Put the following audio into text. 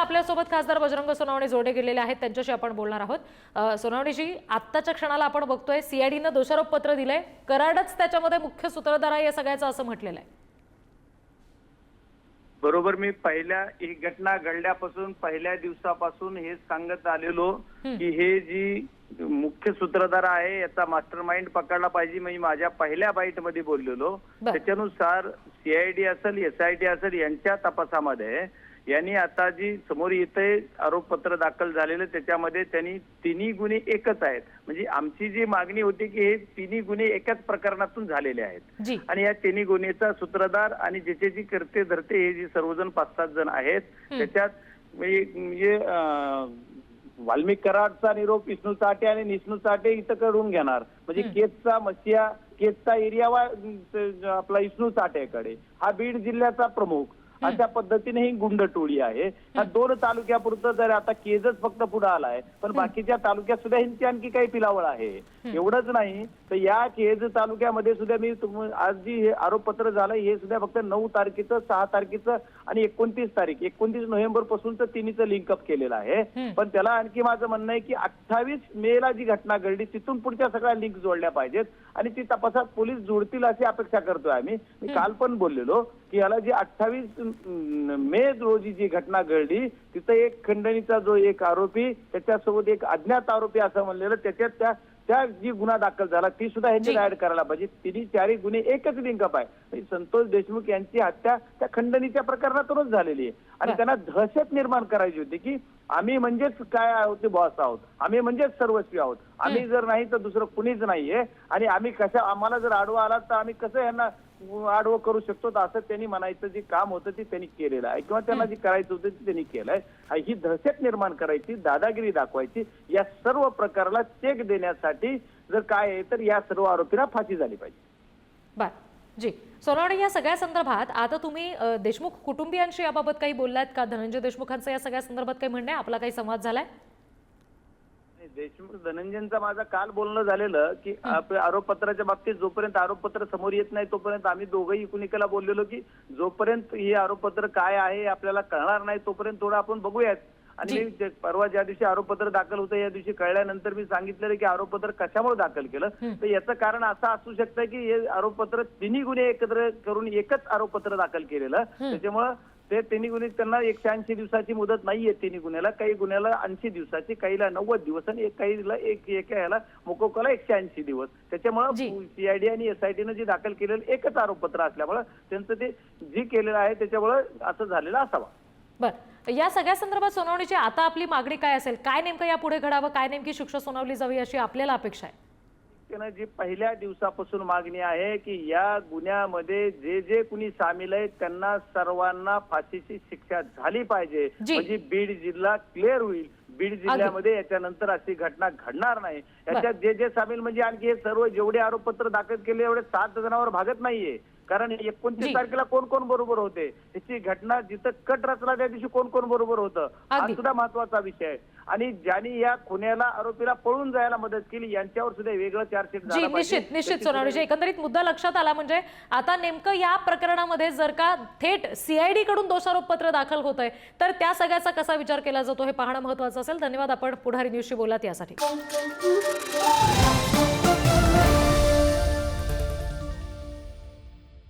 आपल्यासोबत खासदार बजरंग सोनवणे जोडले गेलेले आहेत, त्यांच्याशी आपण बोलणार आहोत। सोनवणेजी, आत्ताच्या क्षणाला आपण बघतोय सीआयडीने दोषारोप पत्र दिलंय, कराडच त्याच्यामध्ये मुख्य सूत्रधार आहे या सगळ्याचं असं म्हटलेलं आहे। बरोबर, मी पहिल्या ही घटना घडल्यापासून पहिल्या दिवसापासून हे सांगत आलेलो की हे जी मुख्य सूत्रधार आहे याचा मास्टरमाइंड पकडला पाहिजे। मी माझ्या पहिल्या बाईट मध्ये बोललेलो, त्याच्यानुसार सीआयडी असेल एसआयटी असेल यांच्या तपासामध्ये यांनी आता जी समोर येते आरोपपत्र दाखल झालेलं त्याच्यामध्ये त्यांनी तिन्ही गुन्हे एकच आहेत। म्हणजे आमची जी मागणी होती की हे तिन्ही गुन्हे एकाच प्रकरणातून झालेले आहेत आणि या तिन्ही गुन्हेचा सूत्रधार आणि ज्याचे जी करते धरते हे जे सर्वजण 5-7 जण आहेत त्याच्यात म्हणजे वाल्मिक कराडचा निरोप विष्णू चाटे आणि निष्णू चाटे इथं करून घेणार, म्हणजे केजचा एरिया आपला विष्णू चाटेकडे, हा बीड जिल्ह्याचा प्रमुख, अशा पद्धतीने ही गुंड टोळी आहे। ह्या 2 तालुक्यापुरतं जर आता केजच फक्त पुढे आलाय, पण बाकीच्या तालुक्यात सुद्धा ह्यांची आणखी काही पिलावळ आहे। एवढंच नाही तर या केज तालुक्यामध्ये सुद्धा मी आज जी हे आरोपपत्र झालंय हे सुद्धा फक्त 9 तारखेचं 6 तारखेचं आणि 29 तारीख 29 नोव्हेंबर पासूनच तिन्हीचं लिंकअप केलेलं आहे। पण त्याला आणखी माझं म्हणणं आहे की 28 मे ला जी घटना घडली तिथून पुढच्या सगळ्या लिंक जोडल्या पाहिजेत आणि ती तपासात पोलीस जोडतील अशी अपेक्षा करतोय आम्ही। मी काल पण बोललेलो की याला जी 28 मे रोजी जी घटना घडली तिथं एक खंडणीचा जो एक आरोपी त्याच्यासोबत एक अज्ञात आरोपी असं म्हणलेलं, त्याच्यात त्या जी गुन्हा दाखल झाला ती सुद्धा ह्यांनी ऍड करायला पाहिजे। तिन्ही 4 गुन्हे एकच लिंकअप आहे। संतोष देशमुख यांची हत्या त्या खंडणीच्या प्रकरणातूनच झालेली आहे आणि त्यांना दहशत निर्माण करायची होती की आम्ही म्हणजेच काय आहोत, बॉस आहोत, आम्ही म्हणजेच सर्वस्वी आहोत, आम्ही जर नाही तर दुसरं कुणीच नाहीये आणि आम्ही आम्हाला जर आडवा आला तर आम्ही कसं यांना आडवं करू शकतो, असं त्यांनी म्हणायचं जे काम होतं ते त्यांनी केलेलं आहे किंवा त्यांना जे करायचं होतं ते त्यांनी केलंय। ही दहशत निर्माण करायची, दादागिरी दाखवायची, या सर्व प्रकाराला चेक देण्यासाठी जर काय आहे तर या सर्व आरोपींना फाशी झाली पाहिजे। बर जी, सोनवणे, या सगळ्या संदर्भात आता तुम्ही देशमुख कुटुंबियांशी याबाबत काही बोललात का? धनंजय देशमुखांचं या सगळ्या संदर्भात काही म्हणणं आहे? आपला काही संवाद झालाय? देशमुख धनंजयचा माझा काल बोलणं झालेलं की आरोपपत्राच्या बाबतीत जोपर्यंत आरोपपत्र समोर येत नाही तोपर्यंत आम्ही दोघंही एकुणिकेला बोललेलो की जोपर्यंत हे आरोपपत्र काय आहे आपल्याला कळणार नाही तोपर्यंत थोडं आपण बघूयात। आणि मी परवा ज्या दिवशी आरोपपत्र दाखल होतं या दिवशी कळल्यानंतर मी सांगितलेलं की आरोपपत्र कशामुळे दाखल केलं, तर याचं कारण असं असू शकतं की हे आरोपपत्र तिन्ही गुन्हे एकत्र करून एकच आरोपपत्र दाखल केलेलं, त्याच्यामुळं ते तिन्ही गुन्हे त्यांना 180 दिवसाची मुदत नाहीये तिन्ही गुन्ह्याला, काही गुन्ह्याला 80 दिवसाची, काहीला 90 दिवस आणि काहीला एका मोकोकाला 180 दिवस। त्याच्यामुळे सीआयडी आणि एसआयटीनं जे दाखल केलेलं एकच आरोपपत्र असल्यामुळे त्यांचं ते जे केलेलं आहे त्याच्यामुळे असं झालेलं असावा। बर, या सगळ्या संदर्भात सोनवणीची आता आपली मागणी काय असेल? काय नेमकं यापुढे घडावं, काय नेमकी शिक्षा सुनावली जावी अशी आपल्याला अपेक्षा आहे? जी पहिल्या दिवसापासून मागणी आहे की या गुन्ह्यामध्ये जे जे कुणी सामील आहेत त्यांना सर्वांना फाशीची शिक्षा झाली पाहिजे, म्हणजे बीड जिल्हा क्लिअर होईल। बीड जिल्ह्यामध्ये याच्यानंतर अशी घटना घडणार नाही। याच्यात जे जे सामील म्हणजे आणखी हे सर्व जेवढे आरोपपत्र दाखल केले एवढे 7 जणांवर भागत नाहीये, कारण 29 तारखेला कोण कोण बरोबर होते, त्याची घटना जिथं कट रचला त्या दिवशी कोण कोण बरोबर होतं हा सुद्धा महत्वाचा विषय आहे। आणि ज्यांनी या खुन्याला आरोपीला पळून जायला मदत केली यांच्यावर सुद्धा वेगळं चार्जशीट झालं पाहिजे। निश्चित सोनवणेजी, एकंदरीत मुद्दा लक्षात आला। म्हणजे आता नेमकं या प्रकरणामध्ये जर का थेट सीआयडी कडून दोषारोप पत्र दाखल होतंय तर त्या सगळ्याचा कसा विचार केला जातो हे पाहणं महत्त्वाचं असेल। धन्यवाद, आपण पुढारी न्यूजशी बोललात यासाठी।